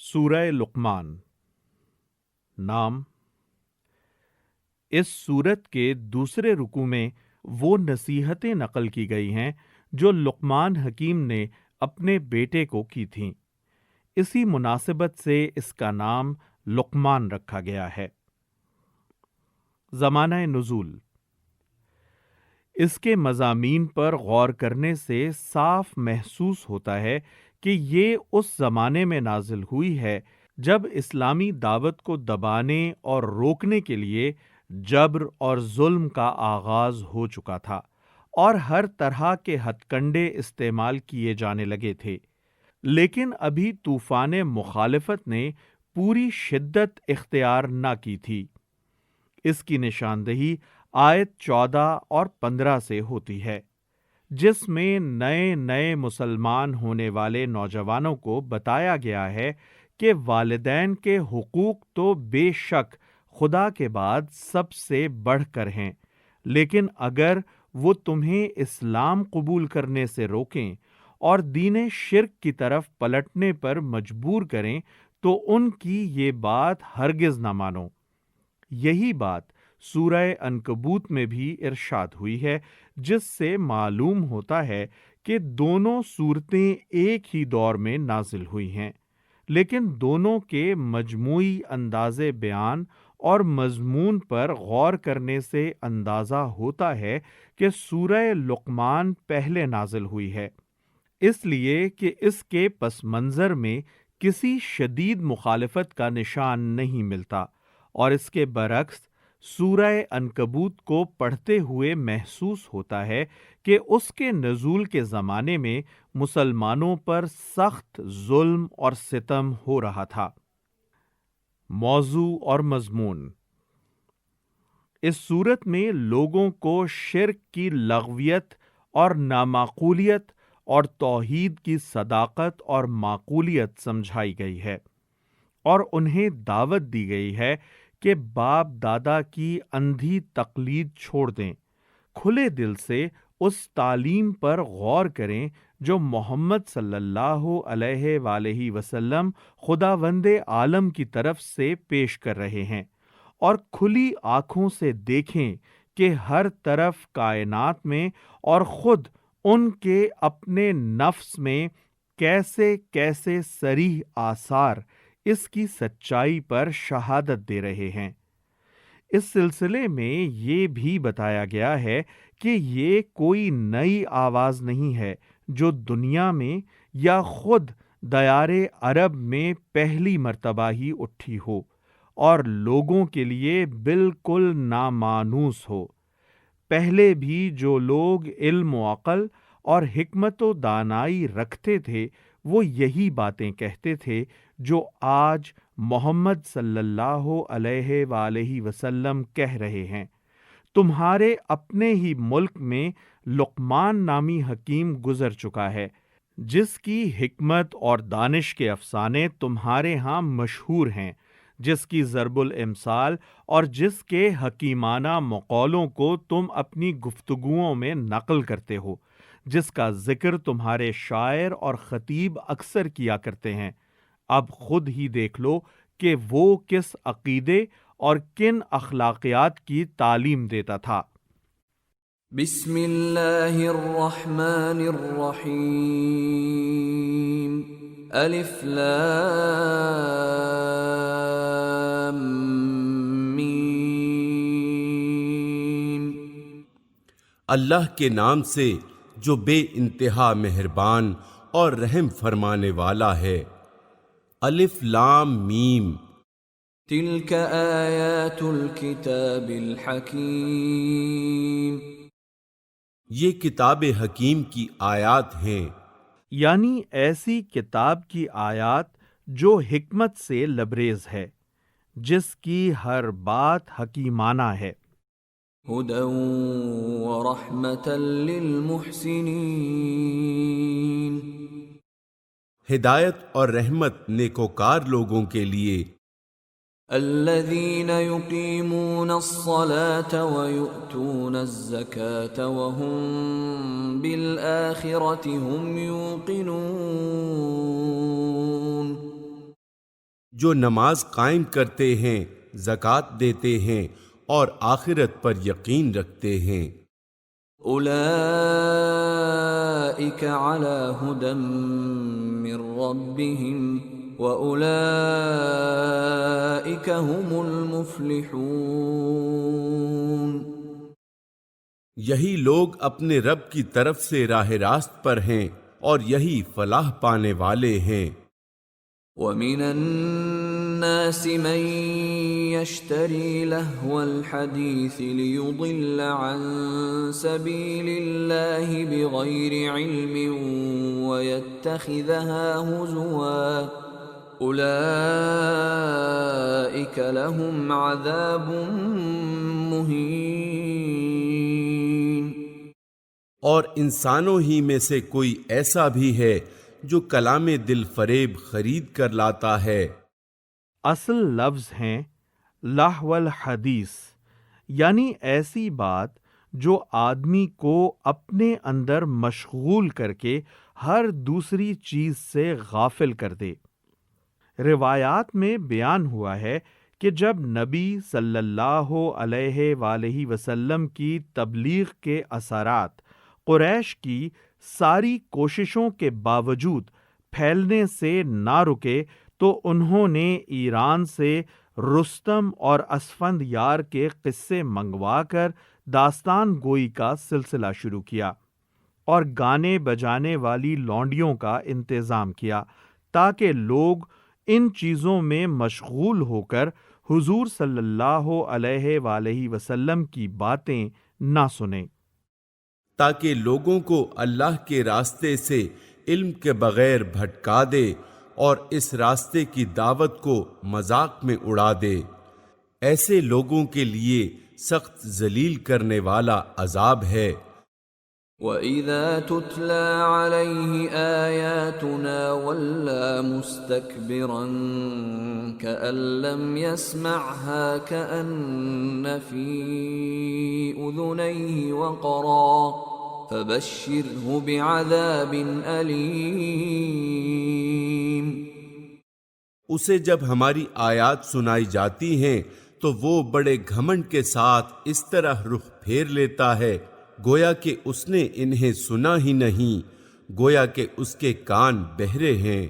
سورہ لقمان۔ نام۔ اس سورت کے دوسرے رکوع میں وہ نصیحتیں نقل کی گئی ہیں جو لقمان حکیم نے اپنے بیٹے کو کی تھیں۔ اسی مناسبت سے اس کا نام لقمان رکھا گیا ہے۔ زمانہ نزول۔ اس کے مضامین پر غور کرنے سے صاف محسوس ہوتا ہے کہ یہ اس زمانے میں نازل ہوئی ہے جب اسلامی دعوت کو دبانے اور روکنے کے لیے جبر اور ظلم کا آغاز ہو چکا تھا اور ہر طرح کے ہتھ کنڈے استعمال کیے جانے لگے تھے، لیکن ابھی طوفان مخالفت نے پوری شدت اختیار نہ کی تھی۔ اس کی نشاندہی آیت 14 اور 15 سے ہوتی ہے، جس میں نئے مسلمان ہونے والے نوجوانوں کو بتایا گیا ہے کہ والدین کے حقوق تو بے شک خدا کے بعد سب سے بڑھ کر ہیں، لیکن اگر وہ تمہیں اسلام قبول کرنے سے روکیں اور دین شرک کی طرف پلٹنے پر مجبور کریں تو ان کی یہ بات ہرگز نہ مانو۔ یہی بات سورہ عنکبوت میں بھی ارشاد ہوئی ہے، جس سے معلوم ہوتا ہے کہ دونوں صورتیں ایک ہی دور میں نازل ہوئی ہیں، لیکن دونوں کے مجموعی انداز بیان اور مضمون پر غور کرنے سے اندازہ ہوتا ہے کہ سورہ لقمان پہلے نازل ہوئی ہے، اس لیے کہ اس کے پس منظر میں کسی شدید مخالفت کا نشان نہیں ملتا، اور اس کے برعکس سورہ عنکبوت کو پڑھتے ہوئے محسوس ہوتا ہے کہ اس کے نزول کے زمانے میں مسلمانوں پر سخت ظلم اور ستم ہو رہا تھا۔ موضوع اور مضمون۔ اس صورت میں لوگوں کو شرک کی لغویت اور نامعقولیت اور توحید کی صداقت اور معقولیت سمجھائی گئی ہے، اور انہیں دعوت دی گئی ہے کہ باپ دادا کی اندھی تقلید چھوڑ دیں، کھلے دل سے اس تعلیم پر غور کریں جو محمد صلی اللہ علیہ وآلہ وسلم خداوند عالم کی طرف سے پیش کر رہے ہیں، اور کھلی آنکھوں سے دیکھیں کہ ہر طرف کائنات میں اور خود ان کے اپنے نفس میں کیسے کیسے صریح آثار اس کی سچائی پر شہادت دے رہے ہیں۔ اس سلسلے میں یہ بھی بتایا گیا ہے کہ یہ کوئی نئی آواز نہیں ہے جو دنیا میں یا خود دیار عرب میں پہلی مرتبہ ہی اٹھی ہو اور لوگوں کے لیے بالکل نامانوس ہو۔ پہلے بھی جو لوگ علم و عقل اور حکمت و دانائی رکھتے تھے وہ یہی باتیں کہتے تھے جو آج محمد صلی اللہ علیہ وآلہ وسلم کہہ رہے ہیں۔ تمہارے اپنے ہی ملک میں لقمان نامی حکیم گزر چکا ہے، جس کی حکمت اور دانش کے افسانے تمہارے ہاں مشہور ہیں، جس کی ضرب الامثال اور جس کے حکیمانہ مقولوں کو تم اپنی گفتگوؤں میں نقل کرتے ہو، جس کا ذکر تمہارے شاعر اور خطیب اکثر کیا کرتے ہیں۔ اب خود ہی دیکھ لو کہ وہ کس عقیدے اور کن اخلاقیات کی تعلیم دیتا تھا۔ بسم اللہ الرحمن الرحیم۔ الف لام میم۔ اللہ کے نام سے جو بے انتہا مہربان اور رحم فرمانے والا ہے۔ الف لام میم۔ تلک آیات الکتاب الحکیم۔ یہ کتاب حکیم کی آیات ہیں، یعنی ایسی کتاب کی آیات جو حکمت سے لبریز ہے، جس کی ہر بات حکیمانہ ہے۔ ہدی ورحمۃ للمحسنین۔ ہدایت اور رحمت نیکوکار لوگوں کے لیے۔ الذین یقیمون الصلاة ویؤتون الزکاة وهم بالآخرة هم یوقنون۔ جو نماز قائم کرتے ہیں، زکوٰۃ دیتے ہیں اور آخرت پر یقین رکھتے ہیں۔ اولئک علی ھدی من ربہم واولئک ھم المفلحون۔ یہی لوگ اپنے رب کی طرف سے راہ راست پر ہیں اور یہی فلاح پانے والے ہیں۔ وَمِنَ النَّاسِ مَن يَشْتَرِي لَهْوَ الْحَدِيثِ لِيُضِلَّ عَن سَبِيلِ اللَّهِ بِغَيْرِ عِلْمٍ وَيَتَّخِذَهَا هُزُوًا أُولَئِكَ لَهُمْ عَذَابٌ مُهِينٌ۔ اور انسانوں ہی میں سے کوئی ایسا بھی ہے جو کلام دل فریب خرید کر لاتا ہے۔ اصل لفظ ہیں لہو الحدیث، یعنی ایسی بات جو آدمی کو اپنے اندر مشغول کر کے ہر دوسری چیز سے غافل کر دے۔ روایات میں بیان ہوا ہے کہ جب نبی صلی اللہ علیہ وآلہ وسلم کی تبلیغ کے اثرات قریش کی ساری کوششوں کے باوجود پھیلنے سے نہ رکے تو انہوں نے ایران سے رستم اور اسفند یار کے قصے منگوا کر داستان گوئی کا سلسلہ شروع کیا اور گانے بجانے والی لونڈیوں کا انتظام کیا تاکہ لوگ ان چیزوں میں مشغول ہو کر حضور صلی اللہ علیہ وآلہ وسلم کی باتیں نہ سنیں، تاکہ لوگوں کو اللہ کے راستے سے علم کے بغیر بھٹکا دے اور اس راستے کی دعوت کو مذاق میں اڑا دے۔ ایسے لوگوں کے لیے سخت ذلیل کرنے والا عذاب ہے۔ وَإِذَا تُتْلَى عَلَيْهِ آيَاتُنَا وَلَّى مُسْتَكْبِرًا كَأَن لَّمْ يَسْمَعْهَا كَأَنَّ فِي أُذُنَيْهِ وَقْرًا فَبَشِّرْهُ بِعَذَابٍ أَلِيمٍ۔ اسے جب ہماری آیات سنائی جاتی ہیں تو وہ بڑے گھمنڈ کے ساتھ اس طرح رخ پھیر لیتا ہے گویا کہ اس نے انہیں سنا ہی نہیں، گویا کہ اس کے کان بہرے ہیں۔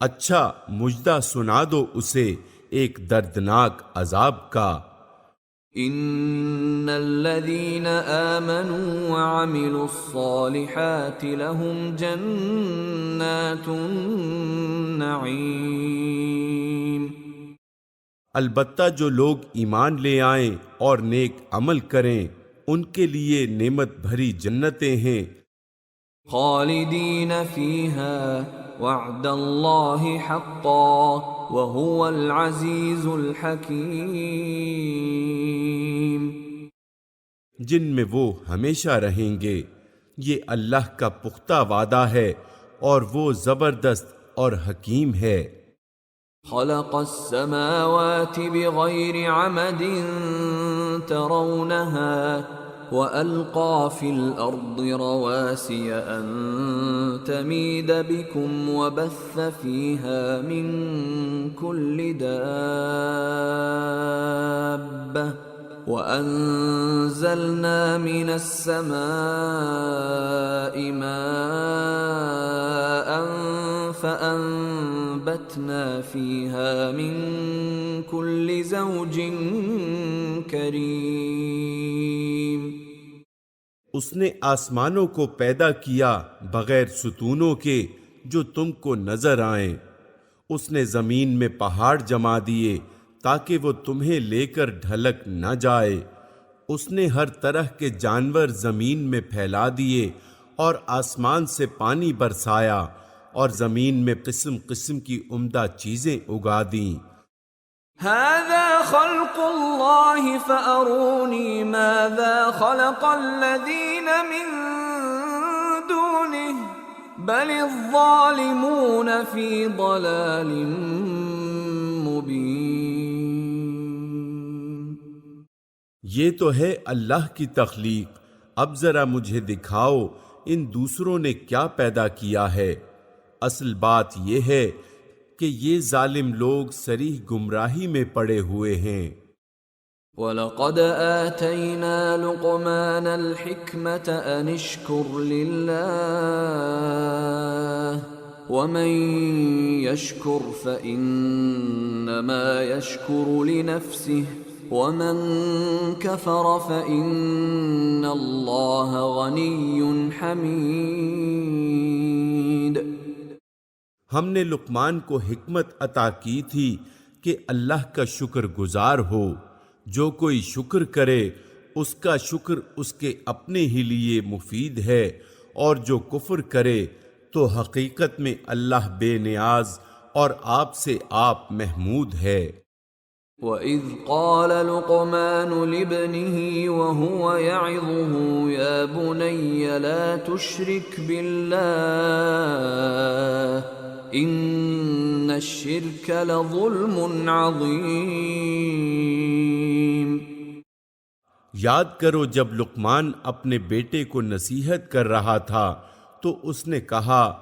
اچھا مژدہ سنا دو اسے ایک دردناک عذاب کا۔ ان الذين آمنوا وعملوا الصالحات لهم جنات النعیم۔ البتہ جو لوگ ایمان لے آئیں اور نیک عمل کریں ان کے لیے نعمت بھری جنتیں ہیں۔ خالدین فیہا وعد اللہ حقا وہو العزیز الحکیم۔ جن میں وہ ہمیشہ رہیں گے، یہ اللہ کا پختہ وعدہ ہے اور وہ زبردست اور حکیم ہے۔ خلق السماوات بغير عمد ترونها وألقى في الأرض رواسي أن تميد بكم وبث فيها من كل دابة وأنزلنا من السماء ماء فأنبتنا فيها من كل زوج كريم۔ اس نے آسمانوں کو پیدا کیا بغیر ستونوں کے جو تم کو نظر آئیں۔ اس نے زمین میں پہاڑ جما دیے تاکہ وہ تمہیں لے کر ڈھلک نہ جائے۔ اس نے ہر طرح کے جانور زمین میں پھیلا دیے اور آسمان سے پانی برسایا اور زمین میں قسم قسم کی عمدہ چیزیں اگا دیں۔ هذا خلق اللہ فأرونی ماذا خلق الذین من دونہ بل الظالمون فی ضلال مبین۔ یہ تو ہے اللہ کی تخلیق، اب ذرا مجھے دکھاؤ ان دوسروں نے کیا پیدا کیا ہے۔ اصل بات یہ ہے کہ یہ ظالم لوگ صریح گمراہی میں پڑے ہوئے ہیں۔ وَلَقَدْ آتَيْنَا لُقْمَانَ الْحِكْمَةَ أَنِ اشْكُرْ لِلَّهِ وَمَنْ يَشْكُرْ فَإِنَّمَا يَشْكُرُ لِنَفْسِهِ وَمَنْ كَفَرَ فَإِنَّ اللَّهَ غَنِيٌّ حَمِيدٌ۔ ہم نے لقمان کو حکمت عطا کی تھی کہ اللہ کا شکر گزار ہو۔ جو کوئی شکر کرے اس کا شکر اس کے اپنے ہی لیے مفید ہے، اور جو کفر کرے تو حقیقت میں اللہ بے نیاز اور آپ سے آپ محمود ہے۔ وَإِذْ قَالَ لُقْمَانُ لِابْنِهِ وَهُوَ يَعِظُهُ يَا بُنَيَّ لَا تُشْرِكْ بِاللَّهِ إِنَّ الشِّرْكَ لَظُلْمٌ عَظِيمٌ۔ یاد کرو جب لقمان اپنے بیٹے کو نصیحت کر رہا تھا تو اس نے کہا،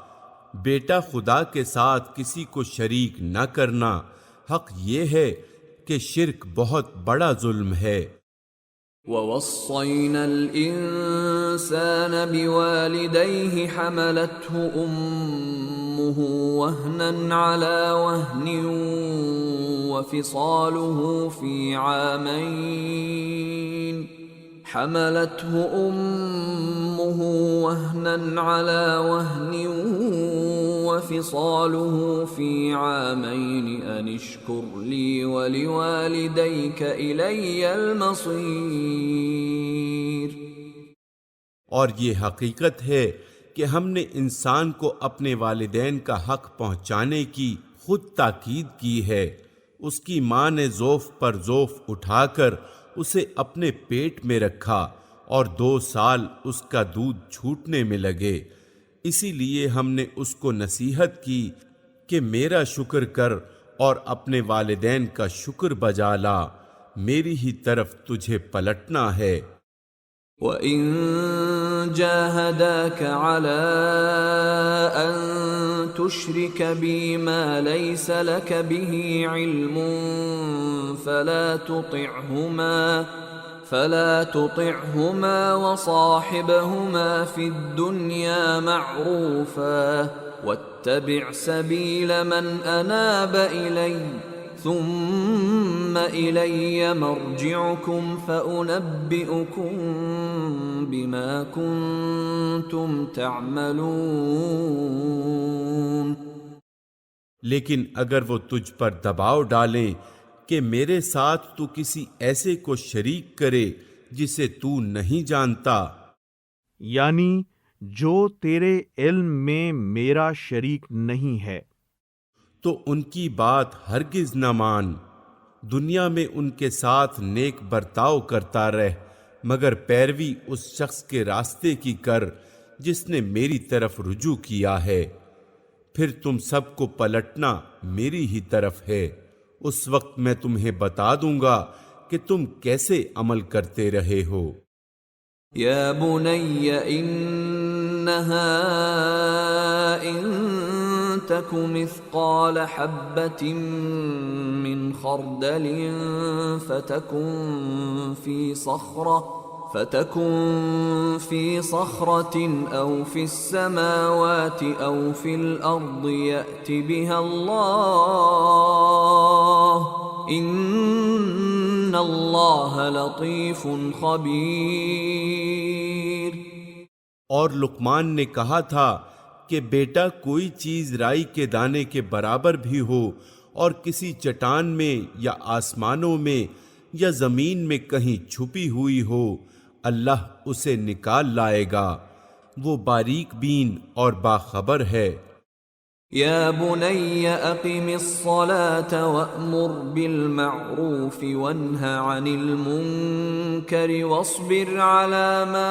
بیٹا خدا کے ساتھ کسی کو شریک نہ کرنا، حق یہ ہے کہ شرک بہت بڑا ظلم ہے۔ وَوَصَّيْنَا الْإِنسَانَ بِوَالِدَيْهِ حَمَلَتْهُ أُمُّهُ وَهْنًا عَلَى وَهْنٍ وَفِصَالُهُ فِي عَامَيْنِ أَنِ اشْكُرْ لِي وَلِوَالِدَيْكَ إِلَيَّ الْمَصِيرُ۔ اور یہ حقیقت ہے کہ ہم نے انسان کو اپنے والدین کا حق پہنچانے کی خود تاکید کی ہے۔ اس کی ماں نے ضعف پر ضعف اٹھا کر اسے اپنے پیٹ میں رکھا اور 2 سال اس کا دودھ چھوٹنے میں لگے، اسی لیے ہم نے اس کو نصیحت کی کہ میرا شکر کر اور اپنے والدین کا شکر بجا لا، میری ہی طرف تجھے پلٹنا ہے۔ وَإِن جَاهَدَاكَ عَلَىٰ أَن تُشْرِكَ بِي مَا لَيْسَ لَكَ بِهِ عِلْمٌ فَلَا تُطِعْهُمَا وَصَاحِبْهُمَا فِي الدُّنْيَا مَعْرُوفًا وَاتَّبِعْ سَبِيلَ مَنْ أَنَابَ إِلَيَّ ثُمَّ إِلَيَّ مَرْجِعُكُمْ فَأُنَبِّئُكُم بِمَا كُنتُمْ تَعْمَلُونَ۔ لیکن اگر وہ تجھ پر دباؤ ڈالیں کہ میرے ساتھ تو کسی ایسے کو شریک کرے جسے تو نہیں جانتا، یعنی جو تیرے علم میں میرا شریک نہیں ہے، تو ان کی بات ہرگز نہ مان۔ دنیا میں ان کے ساتھ نیک برتاؤ کرتا رہ، مگر پیروی اس شخص کے راستے کی کر جس نے میری طرف رجوع کیا ہے، پھر تم سب کو پلٹنا میری ہی طرف ہے۔ اس وقت میں تمہیں بتا دوں گا کہ تم کیسے عمل کرتے رہے ہو۔ یا بنی انہا ان تک مثقال حبة من خردل فتكن في صخرة أو في السماوات أو في الأرض يأت بها الله إن الله لطيف خبير۔ اور لقمان نے کہا تھا کہ بیٹا کوئی چیز رائی کے دانے کے برابر بھی ہو اور کسی چٹان میں یا آسمانوں میں یا زمین میں کہیں چھپی ہوئی ہو، اللہ اسے نکال لائے گا، وہ باریک بین اور باخبر ہے۔ یا بنی اقم الصلاة وأمر بالمعروف وانہ عن المنکر واصبر على ما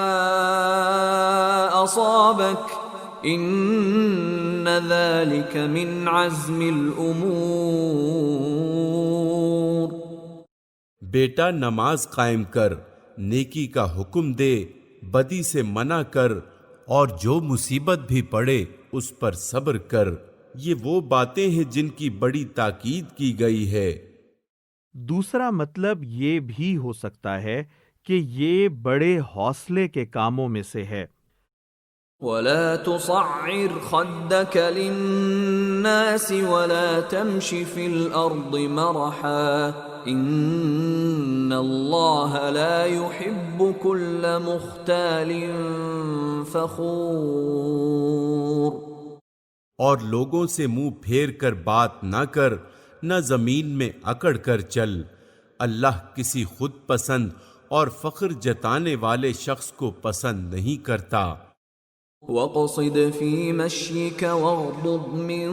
اصابک ان ذلك من عزم الامور۔ بیٹا نماز قائم کر، نیکی کا حکم دے، بدی سے منع کر، اور جو مصیبت بھی پڑے اس پر صبر کر، یہ وہ باتیں ہیں جن کی بڑی تاکید کی گئی ہے۔ دوسرا مطلب یہ بھی ہو سکتا ہے کہ یہ بڑے حوصلے کے کاموں میں سے ہے۔ ولا تصعر خدك للناس ولا تمش في الأرض مرحا إن الله لا يحب كل مختال فخور۔ اور لوگوں سے منہ پھیر کر بات نہ کر، نہ زمین میں اکڑ کر چل، اللہ کسی خود پسند اور فخر جتانے والے شخص کو پسند نہیں کرتا۔ وَاقْصِدْ فِي مَشْيِكَ وَاغْضُضْ مِنْ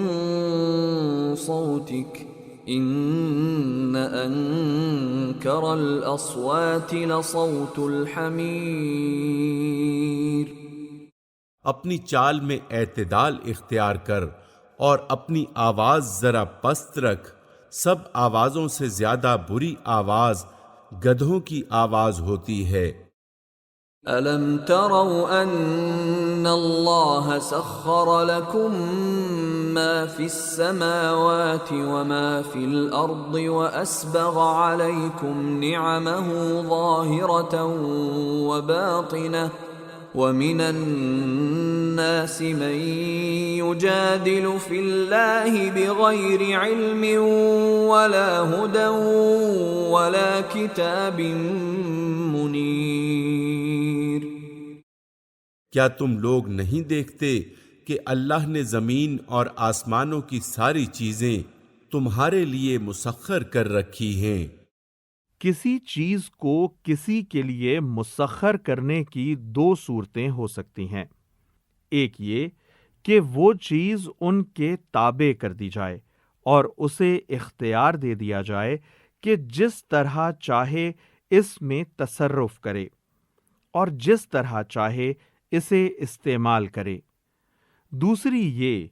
صَوْتِكَ إِنَّ أَنْكَرَ الْأَصْوَاتِ لَصَوْتُ الْحَمِيرِ۔ اپنی چال میں اعتدال اختیار کر اور اپنی آواز ذرا پست رکھ، سب آوازوں سے زیادہ بری آواز گدھوں کی آواز ہوتی ہے۔ أَلَمْ تَرَوْا أَنَّ اللَّهَ سَخَّرَ لَكُم مَّا فِي السَّمَاوَاتِ وَمَا فِي الْأَرْضِ وَأَسْبَغَ عَلَيْكُمْ نِعَمَهُ ظَاهِرَةً وَبَاطِنَةً وَمِنَ النَّاسِ مَن يُجَادِلُ فِي اللَّهِ بِغَيْرِ عِلْمٍ وَلَا هُدًى وَلَا كِتَابٍ مُنِيرٍ۔ کیا تم لوگ نہیں دیکھتے کہ اللہ نے زمین اور آسمانوں کی ساری چیزیں تمہارے لیے مسخر کر رکھی ہیں؟ کسی چیز کو کسی کے لیے مسخر کرنے کی دو صورتیں ہو سکتی ہیں۔ ایک یہ کہ وہ چیز ان کے تابع کر دی جائے اور اسے اختیار دے دیا جائے کہ جس طرح چاہے اس میں تصرف کرے اور جس طرح چاہے اسے استعمال کرے۔ دوسری یہ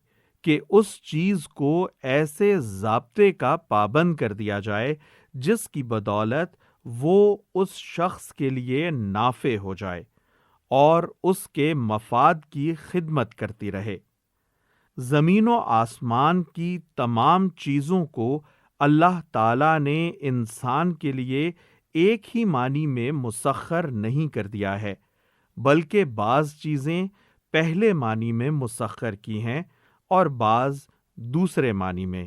کہ اس چیز کو ایسے ضابطے کا پابند کر دیا جائے جس کی بدولت وہ اس شخص کے لیے نافع ہو جائے اور اس کے مفاد کی خدمت کرتی رہے۔ زمین و آسمان کی تمام چیزوں کو اللہ تعالیٰ نے انسان کے لیے ایک ہی معنی میں مسخر نہیں کر دیا ہے، بلکہ بعض چیزیں پہلے معنی میں مسخر کی ہیں اور بعض دوسرے معنی میں۔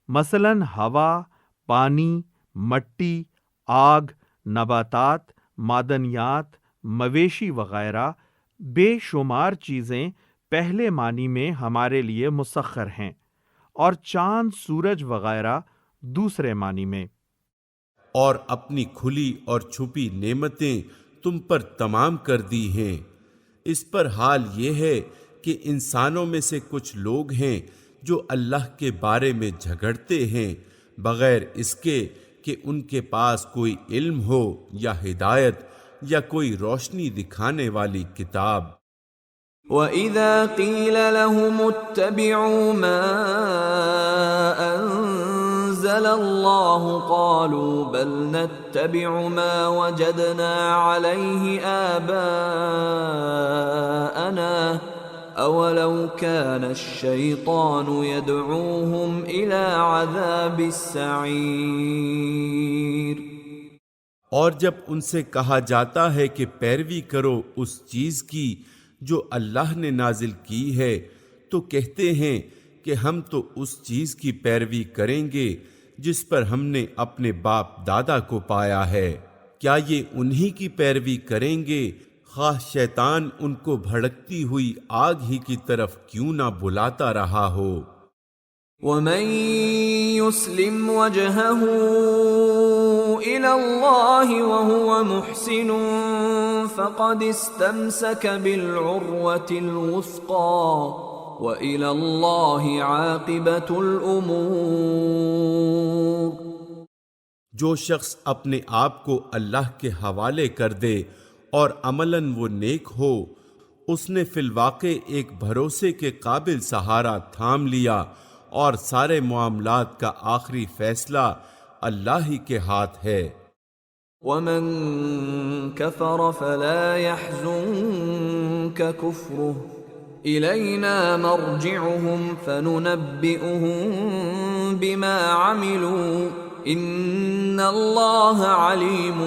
مثلاً ہوا، پانی، مٹی، آگ، نباتات، معدنیات، مویشی وغیرہ بے شمار چیزیں پہلے معنی میں ہمارے لیے مسخر ہیں، اور چاند، سورج وغیرہ دوسرے معنی میں۔ اور اپنی کھلی اور چھپی نعمتیں تم پر تمام کر دی ہیں۔ اس پر حال یہ ہے کہ انسانوں میں سے کچھ لوگ ہیں جو اللہ کے بارے میں جھگڑتے ہیں بغیر اس کے کہ ان کے پاس کوئی علم ہو یا ہدایت یا کوئی روشنی دکھانے والی کتاب۔ وَإِذَا قِيلَ لَهُمُ اتَّبِعُوا مَا أَنزَلَ اللَّهُ قَالُوا بَلْ نَتَّبِعُ مَا وَجَدْنَا عَلَيْهِ آبَاءَنَا أَوَلَوْ كَانَ الشَّيْطَانُ يَدْعُوهُمْ إِلَى عَذَابِ السَّعِيرِ۔ اور جب ان سے کہا جاتا ہے کہ پیروی کرو اس چیز کی جو اللہ نے نازل کی ہے، تو کہتے ہیں کہ ہم تو اس چیز کی پیروی کریں گے جس پر ہم نے اپنے باپ دادا کو پایا ہے۔ کیا یہ انہی کی پیروی کریں گے خواہ شیطان ان کو بھڑکتی ہوئی آگ ہی کی طرف کیوں نہ بلاتا رہا ہو۔ وَمَن يُسْلِمْ وَجْهَهُ إِلَى اللَّهِ وَهُوَ مُحْسِنٌ فَقَدِ اسْتَمْسَكَ بِالْعُرْوَةِ الْوُثْقَى وَإِلَى اللَّهِ عَاقِبَةُ الْأُمُورِ۔ جو شخص اپنے آپ کو اللہ کے حوالے کر دے اور عملاً وہ نیک ہو، اس نے فی الواقع ایک بھروسے کے قابل سہارا تھام لیا، اور سارے معاملات کا آخری فیصلہ اللہ ہی کے ہاتھ ہے۔ وَمَن كَفَرَ فَلَا يَحْزُنكَ كُفْرُهُ إلينا مرجعهم فننبئهم بما عملوا إن الله عليم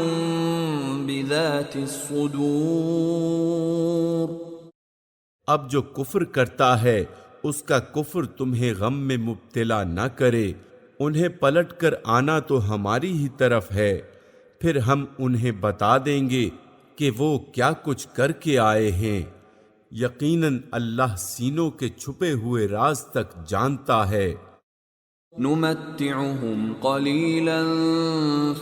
بذات الصدور۔ اب جو کفر کرتا ہے اس کا کفر تمہیں غم میں مبتلا نہ کرے، انہیں پلٹ کر آنا تو ہماری ہی طرف ہے، پھر ہم انہیں بتا دیں گے کہ وہ کیا کچھ کر کے آئے ہیں، یقیناً اللہ سینوں کے چھپے ہوئے راز تک جانتا ہے۔ نمتعهم قليلا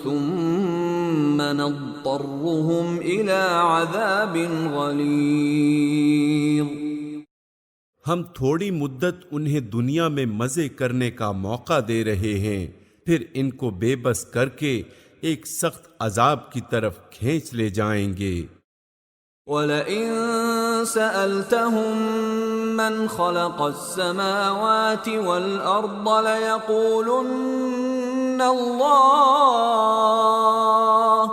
ثم نضطرهم إلى عذاب غليظ۔ ہم تھوڑی مدت انہیں دنیا میں مزے کرنے کا موقع دے رہے ہیں، پھر ان کو بے بس کر کے ایک سخت عذاب کی طرف کھینچ لے جائیں گے۔ وَلَئِن سَأَلْتَهُم مَّنْ خَلَقَ السَّمَاوَاتِ وَالْأَرْضَ لَيَقُولُنَّ اللَّهُ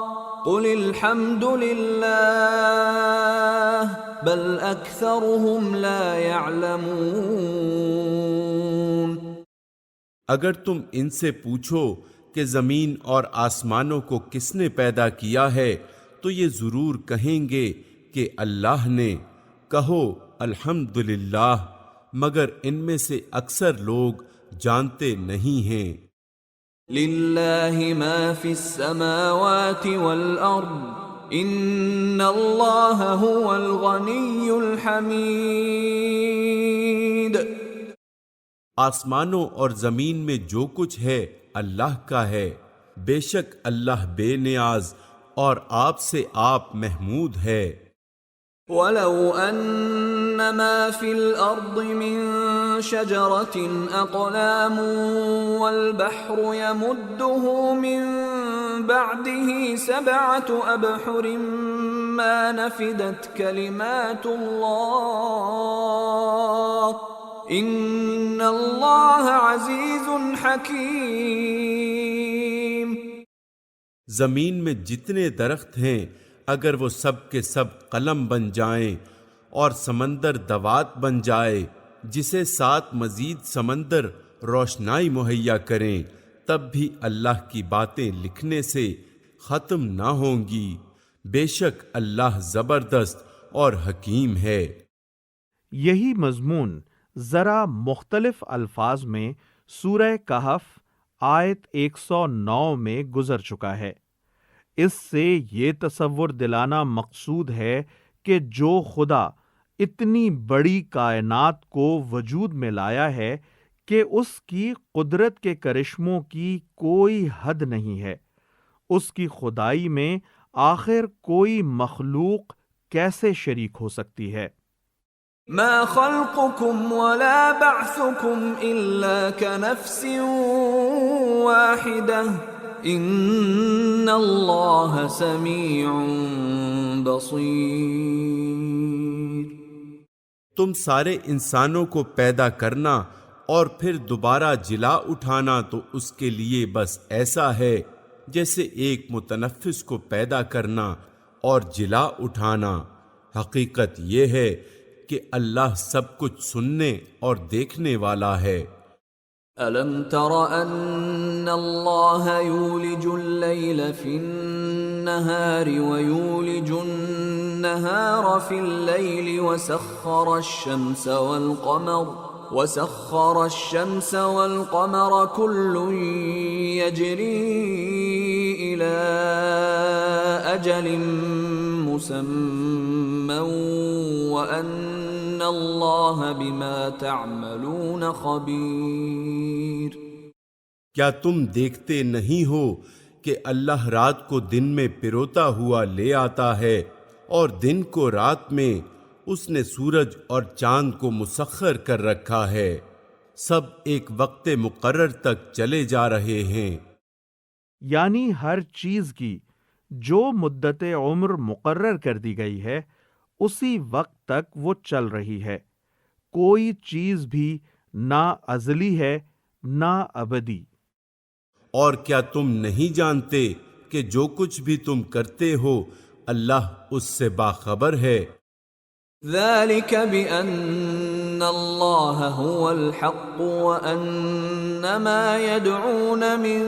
قُلِ الْحَمْدُ لِلَّهِ بَلْ أَكْثَرُهُمْ لَا يَعْلَمُونَ۔ اگر تم ان سے پوچھو کہ زمین اور آسمانوں کو کس نے پیدا کیا ہے تو یہ ضرور کہیں گے کہ اللہ نے، کہو الحمدللہ، مگر ان میں سے اکثر لوگ جانتے نہیں ہیں۔ للہ ما فی السماوات والارض ان اللہ هو الغنی الحمید۔ آسمانوں اور زمین میں جو کچھ ہے اللہ کا ہے، بے شک اللہ بے نیاز اور آپ سے آپ محمود ہے۔ وَلَوْ أَنَّ مَا فِي الْأَرْضِ مِن شَجَرَةٍ أَقْلَامٌ وَالْبَحْرُ يَمُدُّهُ مِن بَعْدِهِ سَبْعَةُ أَبْحُرٍ مَا نَفِدَتْ كَلِمَاتُ اللَّهِ إِنَّ اللَّهَ عَزِيزٌ حَكِيمٌ۔ زمین میں جتنے درخت ہیں اگر وہ سب کے سب قلم بن جائیں اور سمندر دوات بن جائے جسے 7 مزید سمندر روشنائی مہیا کریں، تب بھی اللہ کی باتیں لکھنے سے ختم نہ ہوں گی، بے شک اللہ زبردست اور حکیم ہے۔ یہی مضمون ذرا مختلف الفاظ میں سورہ کہف آیت 109 میں گزر چکا ہے۔ اس سے یہ تصور دلانا مقصود ہے کہ جو خدا اتنی بڑی کائنات کو وجود میں لایا ہے کہ اس کی قدرت کے کرشموں کی کوئی حد نہیں ہے، اس کی خدائی میں آخر کوئی مخلوق کیسے شریک ہو سکتی ہے؟ ما خلقكم ولا بعثكم الا كنفس واحدة ان اللہ سمیع بصیر۔ تم سارے انسانوں کو پیدا کرنا اور پھر دوبارہ جلا اٹھانا تو اس کے لیے بس ایسا ہے جیسے ایک متنفس کو پیدا کرنا اور جلا اٹھانا۔ حقیقت یہ ہے کہ اللہ سب کچھ سننے اور دیکھنے والا ہے۔ أَلَمْ تَرَ أَنَّ اللَّهَ يُولِجُ اللَّيْلَ فِي النَّهَارِ وَيُولِجُ النَّهَارَ فِي اللَّيْلِ وَسَخَّرَ الشَّمْسَ وَالْقَمَرَ كُلٌّ يَجْرِي إِلَى أَجَلٍ مُّسَمًّى وَأَنَّ اللَّهَ بِمَا تَعْمَلُونَ خَبِيرٌ۔ کیا تم دیکھتے نہیں ہو کہ اللہ رات کو دن میں پروتا ہوا لے آتا ہے اور دن کو رات میں اس نے سورج اور چاند کو مسخر کر رکھا ہے، سب ایک وقت مقرر تک چلے جا رہے ہیں۔ یعنی ہر چیز کی جو مدت عمر مقرر کر دی گئی ہے اسی وقت تک وہ چل رہی ہے، کوئی چیز بھی نہ ازلی ہے نہ ابدی۔ اور کیا تم نہیں جانتے کہ جو کچھ بھی تم کرتے ہو اللہ اس سے باخبر ہے؟ ذلك بأن الله هو الحق وأن ما يدعون من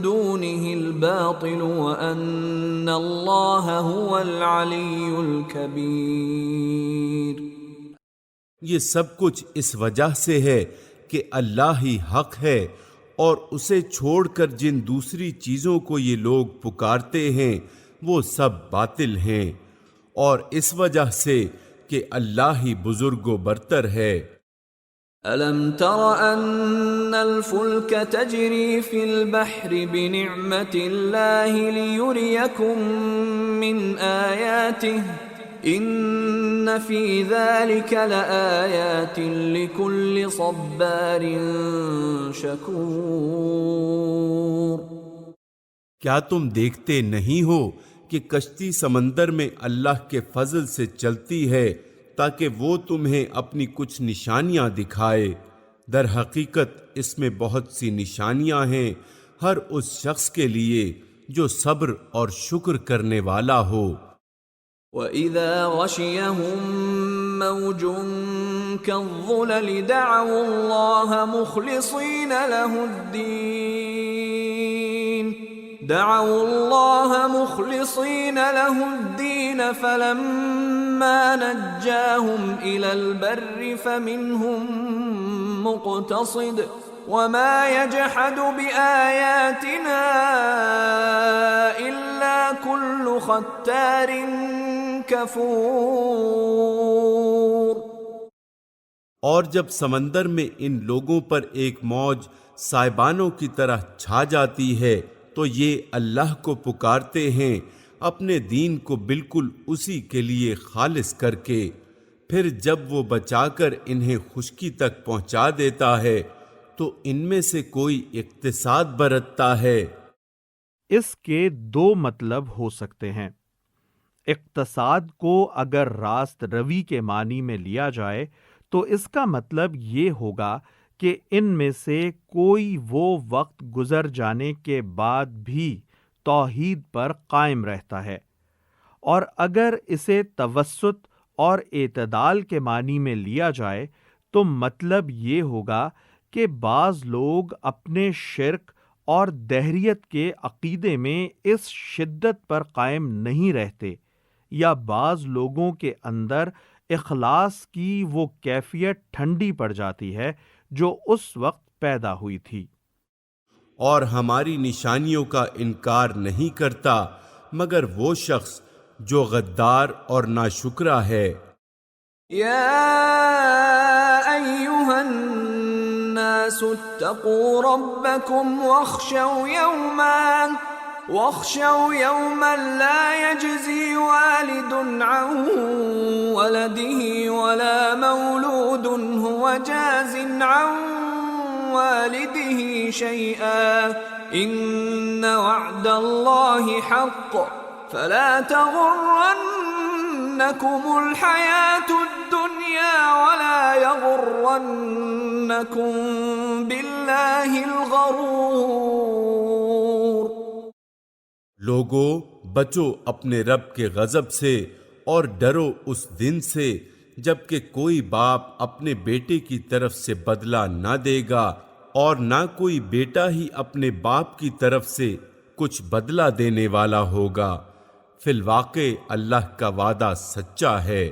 دونه الباطل وأن الله هو العلي الكبير۔ یہ سب کچھ اس وجہ سے ہے کہ اللہ ہی حق ہے اور اسے چھوڑ کر جن دوسری چیزوں کو یہ لوگ پکارتے ہیں وہ سب باطل ہیں، اور اس وجہ سے کہ اللہ ہی بزرگ و برتر ہے۔ أَلَمْ تَرَ أَنَّ الْفُلْكَ تَجْرِي فِي الْبَحْرِ بِنِعْمَةِ اللَّهِ لِيُرِيَكُم مِّنْ آيَاتِهِ إِنَّ فِي ذَلِكَ لَآيَاتٍ لِكُلِّ صَبَّارٍ شَكُورٍ۔ کیا تم دیکھتے نہیں ہو کہ کشتی سمندر میں اللہ کے فضل سے چلتی ہے تاکہ وہ تمہیں اپنی کچھ نشانیاں دکھائے؟ در حقیقت اس میں بہت سی نشانیاں ہیں ہر اس شخص کے لیے جو صبر اور شکر کرنے والا ہو۔ وَإِذَا غَشِيَهُم مَّوْجٌ كَالظُّلَلِ دَعَوُا اللَّهَ مُخْلِصِينَ لَهُ الدِّينَ فَلَمَّا نَجَّاهُمْ إِلَى الْبَرِّ فَمِنْهُم مُّقْتَصِدٌ وَمَا يَجْحَدُ بِآيَاتِنَا إِلَّا كُلُّ خَتَّارٍ کفور۔ اور جب سمندر میں ان لوگوں پر ایک موج سائبانوں کی طرح چھا جاتی ہے تو یہ اللہ کو پکارتے ہیں اپنے دین کو بالکل اسی کے لیے خالص کر کے، پھر جب وہ بچا کر انہیں خشکی تک پہنچا دیتا ہے تو ان میں سے کوئی اقتصاد برتتا ہے۔ اس کے دو مطلب ہو سکتے ہیں۔ اقتصاد کو اگر راست روی کے معنی میں لیا جائے تو اس کا مطلب یہ ہوگا کہ ان میں سے کوئی وہ وقت گزر جانے کے بعد بھی توحید پر قائم رہتا ہے، اور اگر اسے توسط اور اعتدال کے معنی میں لیا جائے تو مطلب یہ ہوگا کہ بعض لوگ اپنے شرک اور دہریت کے عقیدے میں اس شدت پر قائم نہیں رہتے، یا بعض لوگوں کے اندر اخلاص کی وہ کیفیت ٹھنڈی پڑ جاتی ہے جو اس وقت پیدا ہوئی تھی۔ اور ہماری نشانیوں کا انکار نہیں کرتا مگر وہ شخص جو غدار اور ناشکرا ہے۔ یا ایھا الناس اتقوا ربکم واخشوا یوما لا یجزی والد عن ولده ولا مولود هو جاز عن والده شيئا ان وعد الله حق فلا تغرنكم الحياة الدنيا ولا يغرنكم بالله الغرور۔ لوگو بچو اپنے رب کے غضب سے اور ڈرو اس دن سے جب کہ کوئی باپ اپنے بیٹے کی طرف سے بدلہ نہ دے گا اور نہ کوئی بیٹا ہی اپنے باپ کی طرف سے کچھ بدلہ دینے والا ہوگا، فی الواقع اللہ کا وعدہ سچا ہے،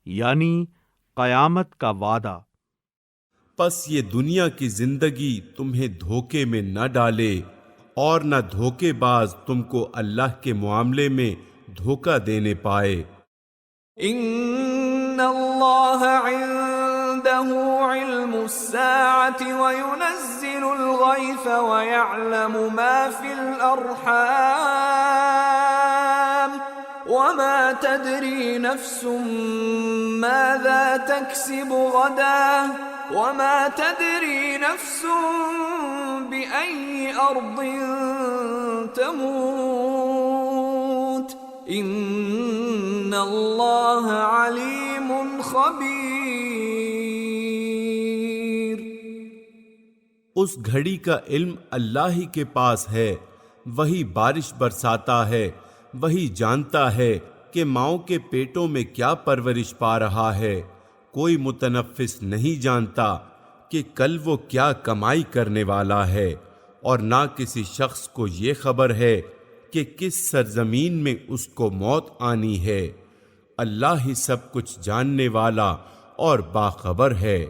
یعنی قیامت کا وعدہ۔ پس یہ دنیا کی زندگی تمہیں دھوکے میں نہ ڈالے اور نہ دھوکے باز تم کو اللہ کے معاملے میں دھوکہ دینے پائے۔ ان اللہ عنده علم الساعة وينزل الغيث ويعلم ما في الأرحام وما تدري نفس ماذا تكسب غدا وما تدري نفس بأي أرض تموت ان اللہ علیم خبیر۔ اس گھڑی کا علم اللہ ہی کے پاس ہے، وہی بارش برساتا ہے، وہی جانتا ہے کہ ماؤں کے پیٹوں میں کیا پرورش پا رہا ہے، کوئی متنفس نہیں جانتا کہ کل وہ کیا کمائی کرنے والا ہے، اور نہ کسی شخص کو یہ خبر ہے کہ کس سرزمین میں اس کو موت آنی ہے۔ اللہ ہی سب کچھ جاننے والا اور باخبر ہے۔